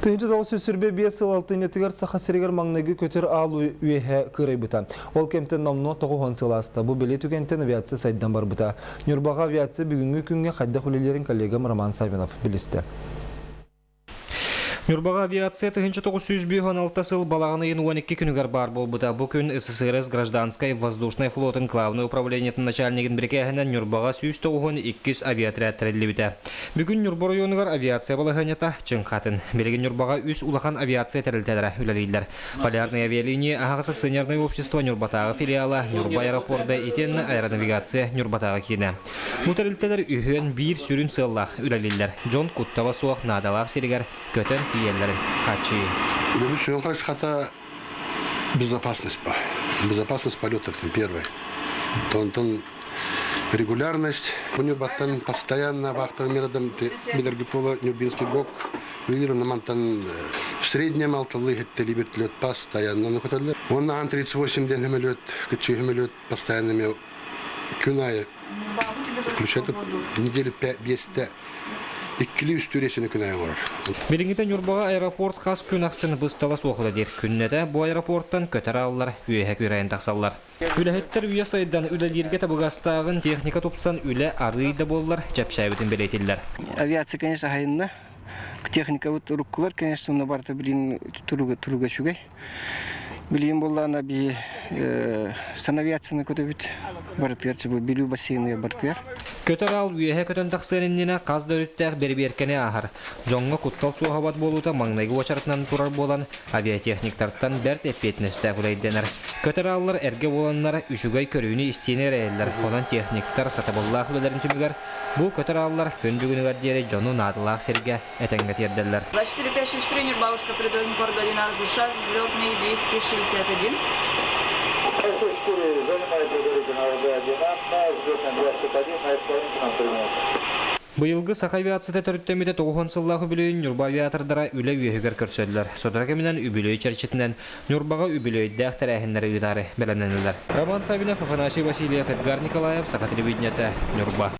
Тыгынчы даусы сүрбе 5 ыл алтынетігер сақасырегер маңнегі көтер ал үйе кырай бұта. Ол кемтен номно тоғуған сыласта. Бұл беле түгентен авиация сайдан бар бұта. Нюрбаға авиация бүгінгі күнге қайда құлелерін коллегам Роман Савинов білісті. Нюрбаға авиация 1916 сыл балағыны 12 күнігер бар бол бұта. Бұл күн СССР гражданской воздушной флотын главный управлениетін начальнигін біркәхінен Нюрбаға 192 авиатряд тәрелі біті. Бүгін Нюрбор районығар авиация балағынета чыңқатын. Белеген Нюрбаға үс улахан авиация тәрелтәдірі үлелейлер. Полярный авиалиния ағасық сенерный общество Нюрбатағы филиалы Нюрба аэропорда итен аэронавигация Нюрбатағы кені. Бұл тәрелтәдір үйен бір сүрін сыллақ үлелейлер. Джон Куттава суақ надалақ серігер көтен тиеллерін қачы. Безопасность полетов первое. Тон регулярность. У него батан постоянно вахтовым методом Белергипола, Нюрбинский ГОК. В среднем алталы либет лед постоянно. Он на Ан-38 день лед, качи лед постоянно имел кюная. Включает неделю 5-10. Белингите Нюрбаға аэропорт қас күн ақсын бұстала соқылы дер. Күннеті бұл аэропорттан көтер алылар, үйе көрайын тақсалылар. Үләхеттер үйе сайдан үләлерге табығастағын техника топсан үлә арыйда болылар, жапшайбетін белетелілер. Авиация, конечно, хайынна. Техника вот руккулар, конечно, на барта блин туруга шугай. Билим боллана би санавиацияны көтөбүт бартырчы бу билүү бассейны бартыр. Көтөр ал үйе көтөн таксырыннына каз дөрүттәк берберкене ахар. Жоңга куттал суу хабат болута маңнайгы очартынан турар болан авиатехниктардан берт эппетнесте гулайденер. Көтөр аллар эрге боланнар үшүгай көрүүнү истенер эллер. Онан техниктар сатабыллах үлелерин түмүгөр. Бу көтөр аллар көндүгүнүгөр дире жону надылак серге этенге терделер. 24-5 тренер бабушка придает координат разрешает взлетный 261. Быйылгы сақ авиацияда төрүттемеде 9 сыллағы бүлейін Нюрба авиатордара үлі үйегер көрсөділер. Содыра кемінен үбілей чәрчетінен Нюрбаға үбілей дәқтер әхіндері ұйтары бәліненілер. Роман Савинов, Афанасий Васильев, Эдгар Николаев, Сақа телевидениеті, Нюрба.